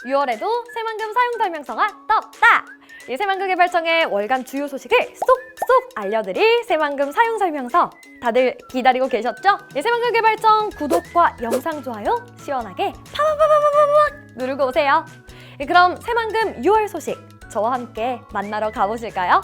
6월에도 새만금 사용 설명서가 떴다! 이 새만금 개발청의 월간 주요 소식을 쏙쏙 알려드릴 새만금 사용 설명서 다들 기다리고 계셨죠? 이 새만금 개발청 구독과 영상 좋아요 시원하게 파바바바바박 누르고 오세요. 그럼 새만금 6월 소식 저와 함께 만나러 가보실까요?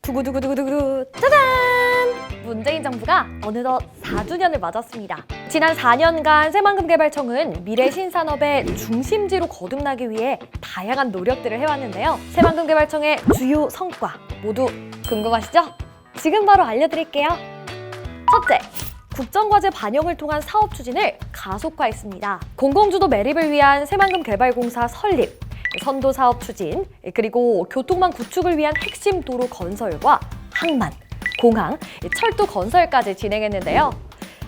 두구두구두구두구 짜잔! 문재인 정부가 어느덧 4주년을 맞았습니다. 지난 4년간 새만금 개발청은 미래 신산업의 중심지로 거듭나기 위해 다양한 노력들을 해왔는데요. 새만금 개발청의 주요 성과 모두 궁금하시죠? 지금 바로 알려드릴게요. 첫째, 국정과제 반영을 통한 사업 추진을 가속화했습니다. 공공주도 매립을 위한 새만금 개발공사 설립, 선도 사업 추진, 그리고 교통망 구축을 위한 핵심 도로 건설과 항만, 공항, 철도 건설까지 진행했는데요.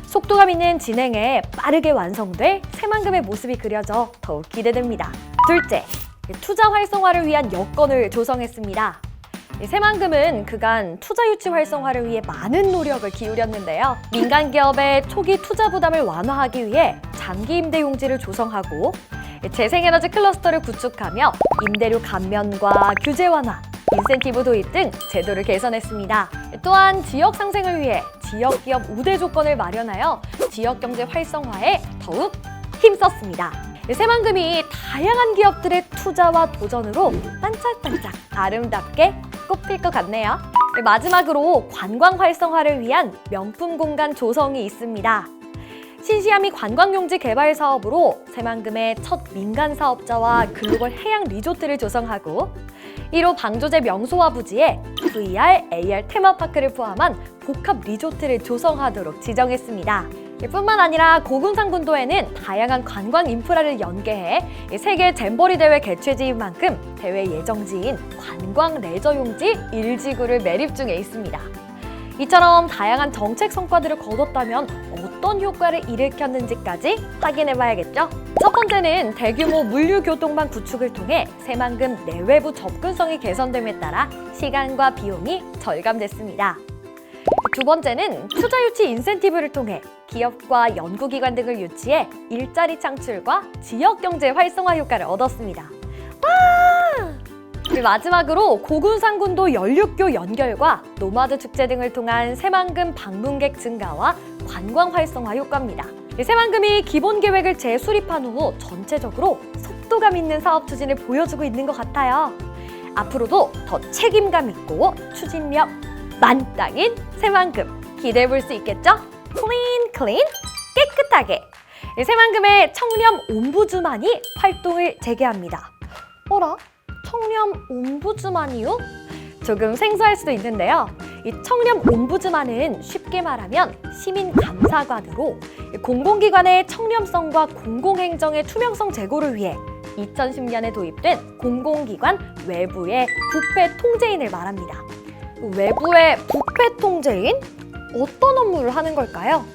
속도감 있는 진행에 빠르게 완성될 새만금의 모습이 그려져 더욱 기대됩니다. 둘째, 투자 활성화를 위한 여건을 조성했습니다. 새만금은 그간 투자 유치 활성화를 위해 많은 노력을 기울였는데요. 민간 기업의 초기 투자 부담을 완화하기 위해 장기 임대 용지를 조성하고 재생에너지 클러스터를 구축하며 임대료 감면과 규제 완화, 인센티브 도입 등 제도를 개선했습니다. 또한 지역 상생을 위해 지역 기업 우대 조건을 마련하여 지역 경제 활성화에 더욱 힘썼습니다. 새만금이 다양한 기업들의 투자와 도전으로 반짝반짝 아름답게 꽃필 것 같네요. 마지막으로 관광 활성화를 위한 명품 공간 조성이 있습니다. 신시아미 관광용지 개발 사업으로 새만금의 첫 민간 사업자와 글로벌 해양 리조트를 조성하고 1호 방조제 명소와 부지에 VR, AR 테마파크를 포함한 복합 리조트를 조성하도록 지정했습니다. 뿐만 아니라 고군산군도에는 다양한 관광 인프라를 연계해 세계 잼버리 대회 개최지인 만큼 대회 예정지인 관광 레저용지 1지구를 매립 중에 있습니다. 이처럼 다양한 정책 성과들을 거뒀다면 어떤 효과를 일으켰는지까지 확인해봐야겠죠? 첫 번째는 대규모 물류교통망 구축을 통해 새만금 내외부 접근성이 개선됨에 따라 시간과 비용이 절감됐습니다. 두 번째는 투자 유치 인센티브를 통해 기업과 연구기관 등을 유치해 일자리 창출과 지역경제 활성화 효과를 얻었습니다. 와! 마지막으로 고군산군도 연륙교 연결과 노마드 축제 등을 통한 새만금 방문객 증가와 관광 활성화 효과입니다. 새만금이 기본 계획을 재수립한 후 전체적으로 속도감 있는 사업 추진을 보여주고 있는 것 같아요. 앞으로도 더 책임감 있고 추진력 만땅인 새만금 기대해 볼 수 있겠죠? 클린 깨끗하게 새만금의 청렴 옴부즈만이 활동을 재개합니다. 어라? 청렴 옴부즈만이요? 조금 생소할 수도 있는데요. 이 청렴 옴부즈만은 쉽게 말하면 시민 감사관으로 공공기관의 청렴성과 공공행정의 투명성 제고를 위해 2010년에 도입된 공공기관 외부의 부패 통제인을 말합니다. 외부의 부패 통제인? 어떤 업무를 하는 걸까요?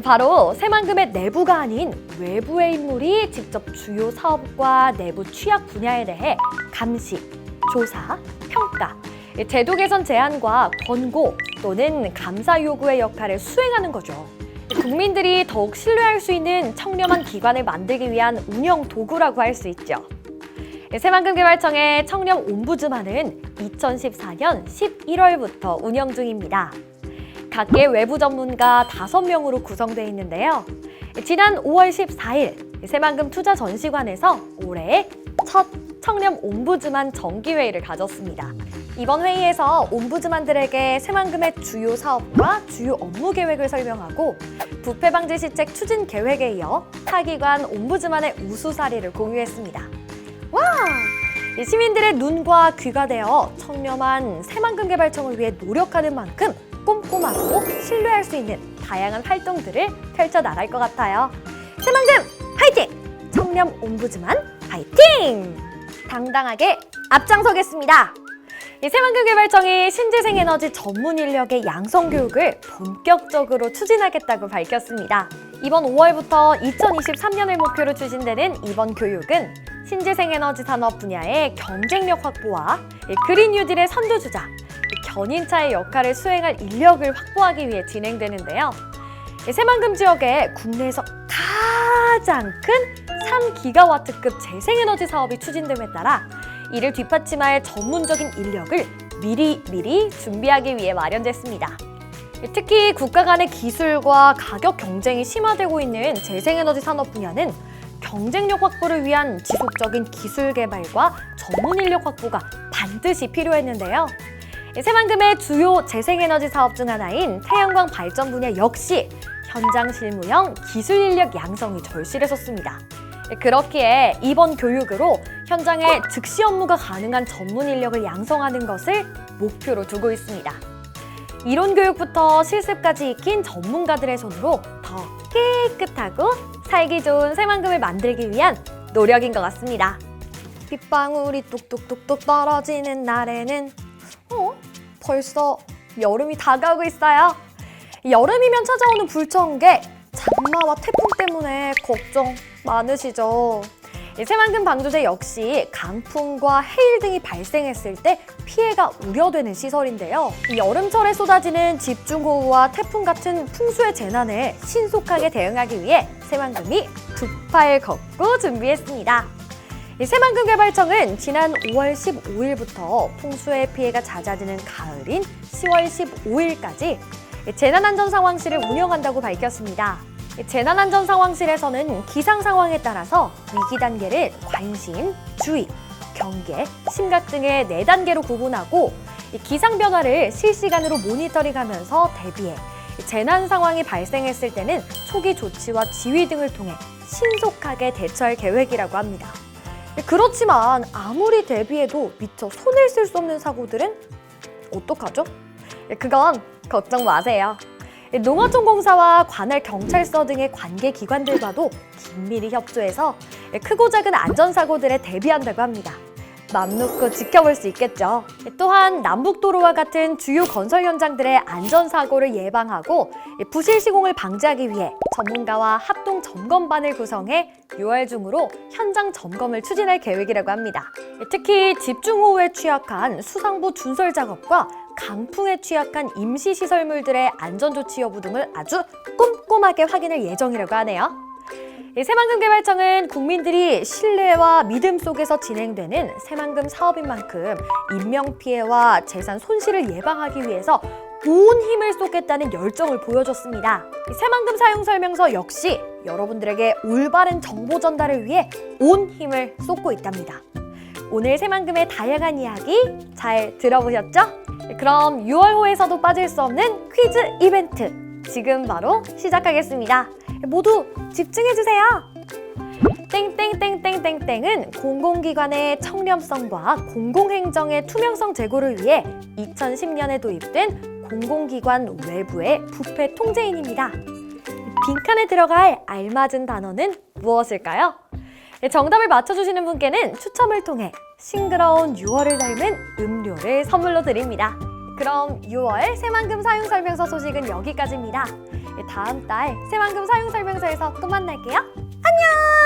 바로 새만금의 내부가 아닌 외부의 인물이 직접 주요 사업과 내부 취약 분야에 대해 감시, 조사, 평가, 제도 개선 제안과 권고 또는 감사 요구의 역할을 수행하는 거죠. 국민들이 더욱 신뢰할 수 있는 청렴한 기관을 만들기 위한 운영 도구라고 할 수 있죠. 새만금 개발청의 청렴 옴부즈만은 2014년 11월부터 운영 중입니다. 각계 외부 전문가 5명으로 구성되어 있는데요. 지난 5월 14일 새만금 투자전시관에서 올해 첫 청렴 옴부즈만 정기회의를 가졌습니다. 이번 회의에서 옴부즈만들에게 새만금의 주요 사업과 주요 업무 계획을 설명하고 부패 방지 시책 추진 계획에 이어 타기관 옴부즈만의 우수 사례를 공유했습니다. 와! 시민들의 눈과 귀가 되어 청렴한 새만금 개발청을 위해 노력하는 만큼 꼼꼼하고 신뢰할 수 있는 다양한 활동들을 펼쳐 나갈 것 같아요. 새만금 화이팅! 청렴 옴부즈만 화이팅! 당당하게 앞장서겠습니다. 새만금 개발청이 신재생에너지 전문 인력의 양성 교육을 본격적으로 추진하겠다고 밝혔습니다. 이번 5월부터 2023년을 목표로 추진되는 이번 교육은 신재생에너지 산업 분야의 경쟁력 확보와 그린 뉴딜의 선두주자, 견인차의 역할을 수행할 인력을 확보하기 위해 진행되는데요. 새만금 지역에 국내에서 가장 큰 3기가와트급 재생에너지 사업이 추진됨에 따라 이를 뒷받침할 전문적인 인력을 미리 준비하기 위해 마련됐습니다. 특히 국가 간의 기술과 가격 경쟁이 심화되고 있는 재생에너지 산업 분야는 경쟁력 확보를 위한 지속적인 기술 개발과 전문 인력 확보가 반드시 필요했는데요. 새만금의 주요 재생에너지 사업 중 하나인 태양광 발전 분야 역시 현장 실무형 기술 인력 양성이 절실해 섰습니다. 그렇기에 이번 교육으로 현장에 즉시 업무가 가능한 전문 인력을 양성하는 것을 목표로 두고 있습니다. 이론 교육부터 실습까지 익힌 전문가들의 손으로 더 깨끗하고 살기 좋은 새만금을 만들기 위한 노력인 것 같습니다. 빗방울이 뚝뚝뚝뚝 떨어지는 날에는 벌써 여름이 다가오고 있어요. 여름이면 찾아오는 불청객, 장마와 태풍 때문에 걱정 많으시죠? 새만금 방조제 역시 강풍과 해일 등이 발생했을 때 피해가 우려되는 시설인데요. 여름철에 쏟아지는 집중호우와 태풍 같은 풍수의 재난에 신속하게 대응하기 위해 새만금이 두 팔 걷고 준비했습니다. 새만금개발청은 지난 5월 15일부터 풍수의 피해가 잦아드는 가을인 10월 15일까지 재난안전상황실을 운영한다고 밝혔습니다. 재난안전상황실에서는 기상 상황에 따라서 위기 단계를 관심, 주의, 경계, 심각 등의 4단계로 구분하고 기상 변화를 실시간으로 모니터링하면서 대비해 재난 상황이 발생했을 때는 초기 조치와 지휘 등을 통해 신속하게 대처할 계획이라고 합니다. 그렇지만 아무리 대비해도 미처 손을 쓸 수 없는 사고들은 어떡하죠? 그건 걱정 마세요. 농어촌공사와 관할 경찰서 등의 관계 기관들과도 긴밀히 협조해서 크고 작은 안전사고들에 대비한다고 합니다. 맘 놓고 지켜볼 수 있겠죠. 또한 남북도로와 같은 주요 건설 현장들의 안전사고를 예방하고 부실 시공을 방지하기 위해 전문가와 합동 점검반을 구성해 6월 중으로 현장 점검을 추진할 계획이라고 합니다. 특히 집중호우에 취약한 수상부 준설 작업과 강풍에 취약한 임시시설물들의 안전조치 여부 등을 아주 꼼꼼하게 확인할 예정이라고 하네요. 새만금개발청은 국민들이 신뢰와 믿음 속에서 진행되는 새만금 사업인 만큼 인명피해와 재산 손실을 예방하기 위해서 온 힘을 쏟겠다는 열정을 보여줬습니다. 새만금 사용설명서 역시 여러분들에게 올바른 정보 전달을 위해 온 힘을 쏟고 있답니다. 오늘 새만금의 다양한 이야기 잘 들어보셨죠? 그럼 6월호에서도 빠질 수 없는 퀴즈 이벤트 지금 바로 시작하겠습니다. 모두 집중해주세요. 땡땡땡땡땡땡은 공공기관의 청렴성과 공공행정의 투명성 제고를 위해 2010년에 도입된 공공기관 외부의 부패 통제인입니다. 빈칸에 들어갈 알맞은 단어는 무엇일까요? 정답을 맞춰주시는 분께는 추첨을 통해 싱그러운 6월을 닮은 음료를 선물로 드립니다. 그럼 6월 새만금 사용설명서 소식은 여기까지입니다. 다음 달 새만금 사용설명서에서 또 만날게요. 안녕!